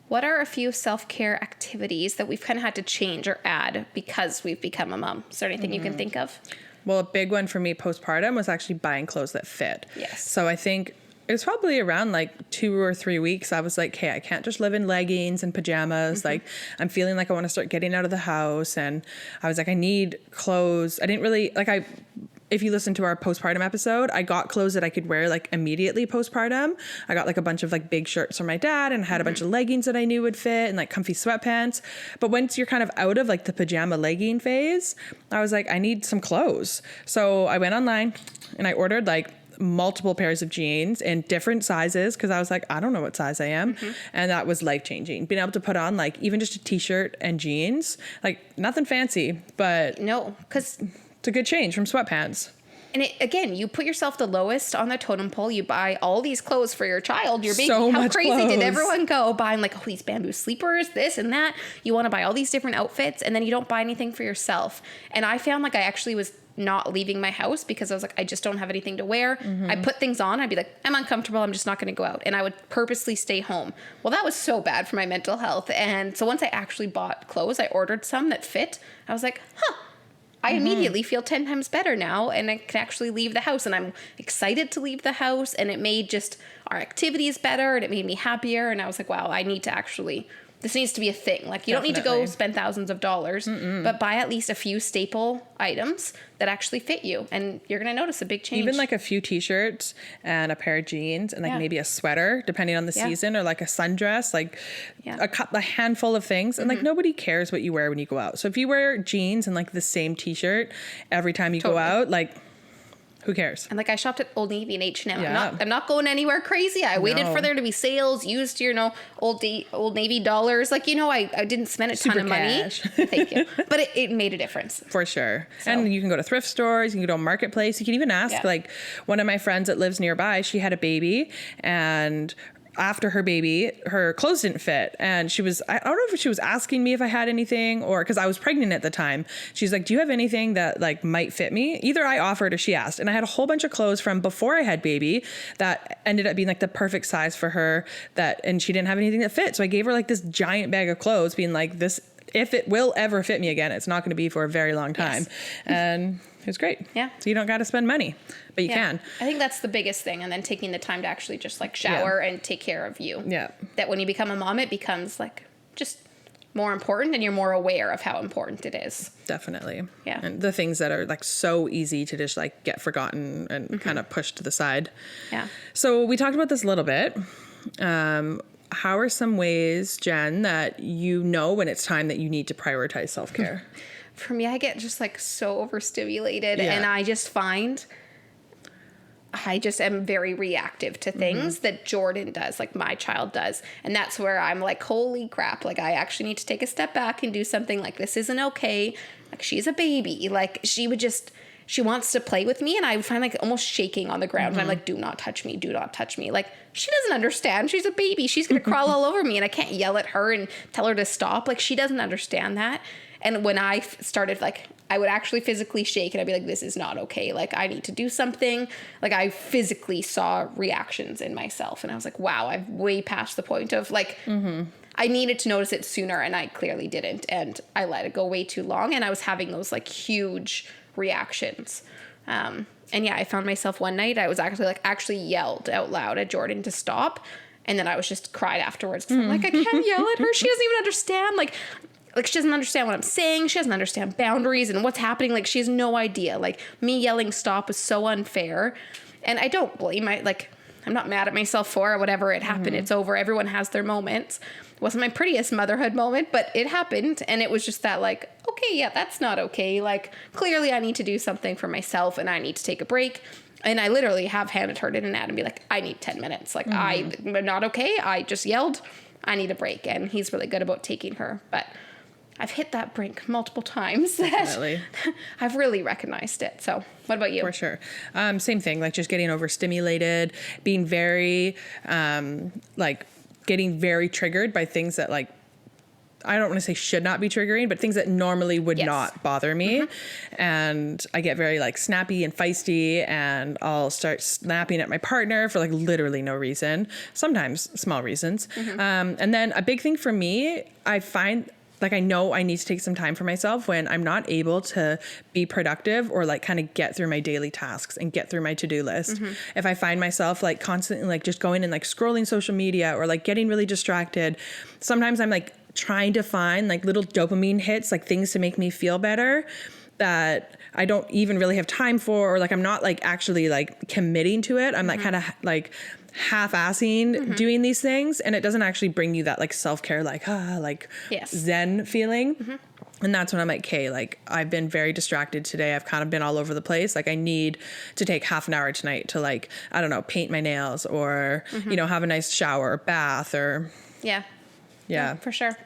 what are a few self-care activities that we've kind of had to change or add because we've become a mom? Is there anything you can think of? Well, a big one for me postpartum was actually buying clothes that fit. Yes. So I think it was probably around like 2 or 3 weeks. I was like, hey, I can't just live in leggings and pajamas. Like I'm feeling like I want to start getting out of the house. And I was like, I need clothes. I didn't really if you listen to our postpartum episode, I got clothes that I could wear like immediately postpartum. I got like a bunch of like big shirts from my dad and had a bunch of leggings that I knew would fit and like comfy sweatpants. But once you're kind of out of like the pajama legging phase, I was like, I need some clothes. So I went online and I ordered like multiple pairs of jeans in different sizes because I was like, I don't know what size I am. And that was life-changing. Being able to put on like even just a t-shirt and jeans, like nothing fancy, but no, because it's a good change from sweatpants. And again, you put yourself the lowest on the totem pole. You buy all these clothes for your child, your baby. So How crazy clothes. Did everyone go buying like, oh, these bamboo sleepers, this and that? You want to buy all these different outfits, and then you don't buy anything for yourself. And I found like I actually was not leaving my house because I was like, I just don't have anything to wear. I put things on. I'd be like, I'm uncomfortable. I'm just not going to go out. And I would purposely stay home. Well, that was so bad for my mental health. And so once I actually bought clothes, I ordered some that fit. I was like, I immediately feel 10 times better now, and I can actually leave the house, and I'm excited to leave the house, and it made just our activities better, and it made me happier, and I was like, wow, I need to actually, this needs to be a thing. Like, you don't need to go spend thousands of dollars, but buy at least a few staple items that actually fit you, and you're going to notice a big change. Even like a few t-shirts and a pair of jeans and like maybe a sweater, depending on the season, or like a sundress, like a handful of things. And like nobody cares what you wear when you go out. So if you wear jeans and like the same t-shirt every time you go out, like who cares? And like I shopped at Old Navy and H&M. I'm not going anywhere crazy. I waited for there to be sales, used Old Navy dollars. Like, I didn't spend a ton of money. Thank you. But it made a difference. For sure. So. And you can go to thrift stores, you can go to a marketplace. You can even ask like one of my friends that lives nearby, she had a baby, and after her baby, her clothes didn't fit. And I don't know if she was asking me if I had anything, or because I was pregnant at the time. She's like, do you have anything that like might fit me? Either I offered or she asked. And I had a whole bunch of clothes from before I had baby that ended up being like the perfect size for her, and she didn't have anything that fit. So I gave her like this giant bag of clothes, being like, this, if it will ever fit me again, it's not going to be for a very long time. Yes. And it was great. Yeah. So you don't got to spend money, but you can. I think that's the biggest thing. And then taking the time to actually just like shower and take care of you. Yeah. That when you become a mom, it becomes like just more important, and you're more aware of how important it is. Definitely. Yeah. And the things that are like so easy to just like get forgotten and kind of pushed to the side. Yeah. So we talked about this a little bit. How are some ways, Jen, that when it's time that you need to prioritize self-care? For me, I get just like so overstimulated, and I just find I just am very reactive to things that Jordan does, like my child does. And that's where I'm like, holy crap, like I actually need to take a step back and do something. Like, this isn't okay. Like, she's a baby. Like, she wants to play with me, and I would find like almost shaking on the ground. And I'm like, do not touch me. Do not touch me. Like, she doesn't understand. She's a baby. She's going to crawl all over me, and I can't yell at her and tell her to stop. Like, she doesn't understand that. And when I started, like, I would actually physically shake, and I'd be like, this is not okay. Like, I need to do something. Like, I physically saw reactions in myself, and I was like, wow, I've way past the point of like, I needed to notice it sooner, and I clearly didn't. And I let it go way too long, and I was having those like huge reactions. And yeah, I found myself one night, I was actually yelled out loud at Jordan to stop. And then I was just cried afterwards. I'm like, I can't yell at her. She doesn't even understand. Like, like, she doesn't understand what I'm saying. She doesn't understand boundaries and what's happening. Like, she has no idea. Like, me yelling stop was so unfair. And I don't blame I'm not mad at myself for it. Whatever, it happened. It's over. Everyone has their moments. It wasn't my prettiest motherhood moment, but it happened. And it was just that, like, okay, yeah, that's not okay. Like, clearly I need to do something for myself and I need to take a break. And I literally have handed her an ad and be like, I need 10 minutes. Like, I'm not okay. I just yelled. I need a break. And he's really good about taking her. But I've hit that brink multiple times. Definitely. I've really recognized it. So what about you? For sure. Same thing, like just getting overstimulated, being very, getting very triggered by things that like, I don't want to say should not be triggering, but things that normally would not bother me. And I get very like snappy and feisty, and I'll start snapping at my partner for like literally no reason, sometimes small reasons. And then a big thing for me, I find like, I know I need to take some time for myself when I'm not able to be productive or like kind of get through my daily tasks and get through my to-do list. If I find myself like constantly like just going and like scrolling social media or like getting really distracted, sometimes I'm like trying to find like little dopamine hits, like things to make me feel better that I don't even really have time for, or like I'm not like actually like committing to it. I'm like kind of like half-assing doing these things, and it doesn't actually bring you that like self-care like zen feeling. And that's when I'm like, okay, like I've been very distracted today. I've kind of been all over the place. Like I need to take half an hour tonight to like, I don't know, paint my nails or you know, have a nice shower or bath or yeah, for sure.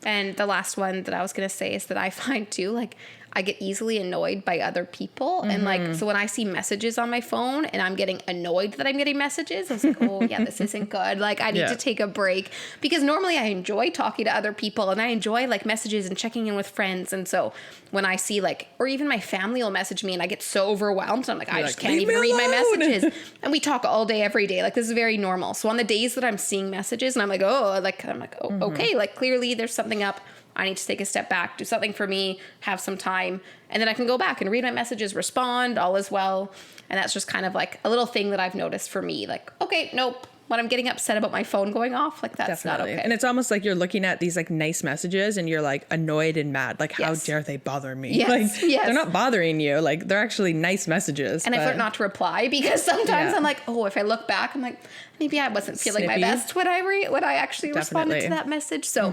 And the last one that I was going to say is that I find too, like I get easily annoyed by other people. And like, so when I see messages on my phone and I'm getting annoyed that I'm getting messages, I was like, oh yeah, this isn't good. Like I need to take a break, because normally I enjoy talking to other people and I enjoy like messages and checking in with friends. And so when I see like, or even my family will message me and I get so overwhelmed. I'm like, I just can't even read my messages. And we talk all day, every day. Like this is very normal. So on the days that I'm seeing messages and I'm like, okay, like clearly there's something up. I need to take a step back, do something for me, have some time, and then I can go back and read my messages, respond, all is well. And that's just kind of like a little thing that I've noticed for me. Like, okay, nope. When I'm getting upset about my phone going off, like that's not okay. And it's almost like you're looking at these like nice messages and you're like annoyed and mad. Like, how dare they bother me? Like, they're not bothering you. Like, they're actually nice messages. And I learned not to reply, because sometimes I'm like, oh, if I look back, I'm like, maybe I wasn't feeling my best when I actually responded to that message. So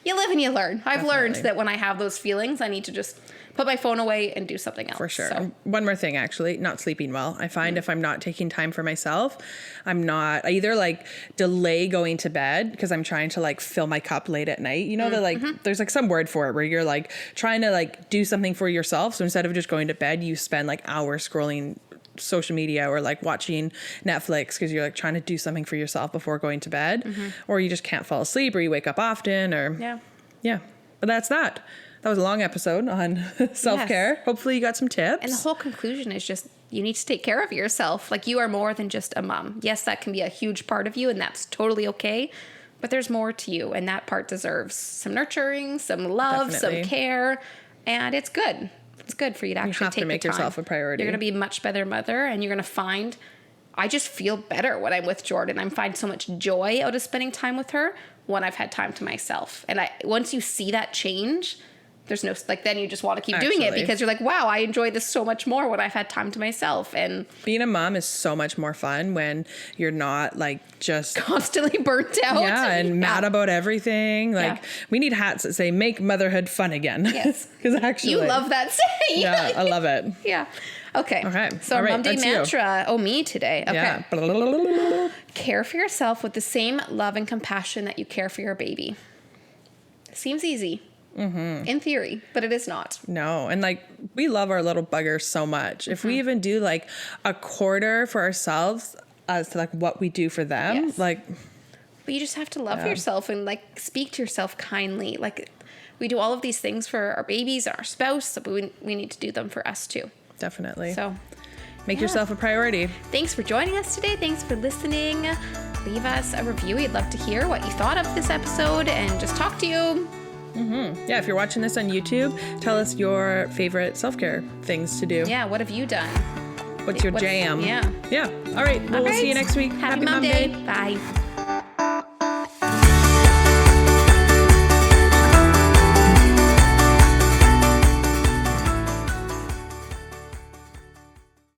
you live and you learn. I've learned that when I have those feelings, I need to just put my phone away and do something else. For sure. So. One more thing, actually, not sleeping well. I find if I'm not taking time for myself, I either like delay going to bed because I'm trying to like fill my cup late at night. You know, there's like some word for it where you're like trying to like do something for yourself. So instead of just going to bed, you spend like hours scrolling social media or like watching Netflix because you're like trying to do something for yourself before going to bed, or you just can't fall asleep, or you wake up often, or but that's that was a long episode on self-care. Hopefully you got some tips, and the whole conclusion is just you need to take care of yourself. Like, you are more than just a mom. Yes, that can be a huge part of you, and that's totally okay, but there's more to you, and that part deserves some nurturing, some love, some care, and it's good. It's good for you to actually take the time. Make yourself a priority. You're going to be a much better mother, and you're going to find, I just feel better when I'm with Jordan. I find so much joy out of spending time with her when I've had time to myself. And once you see that change, there's no, like, then you just want to keep doing it, because you're like, wow, I enjoy this so much more when I've had time to myself. And being a mom is so much more fun when you're not like just constantly burnt out. Yeah, and mad about everything. Like, we need hats that say "Make motherhood fun again." Yes, because actually, you love that saying. Yeah, I love it. Yeah. Okay. So right, Mom Day mantra. Oh, me today. Okay. Yeah. Care for yourself with the same love and compassion that you care for your baby. Seems easy. In theory, but it is not. No. And like, we love our little buggers so much. If we even do like a quarter for ourselves as to like what we do for them, like, but you just have to love yourself and like speak to yourself kindly. Like, we do all of these things for our babies and our spouse, but we need to do them for us too. Definitely. So make yourself a priority. Thanks for joining us today. Thanks for listening. Leave us a review. We'd love to hear what you thought of this episode and just talk to you. Yeah, if you're watching this on YouTube, tell us your favorite self-care things to do. Yeah, what have you done? What's your jam? Yeah. All right. Well, we'll see you next week. Happy Mom Day. Bye.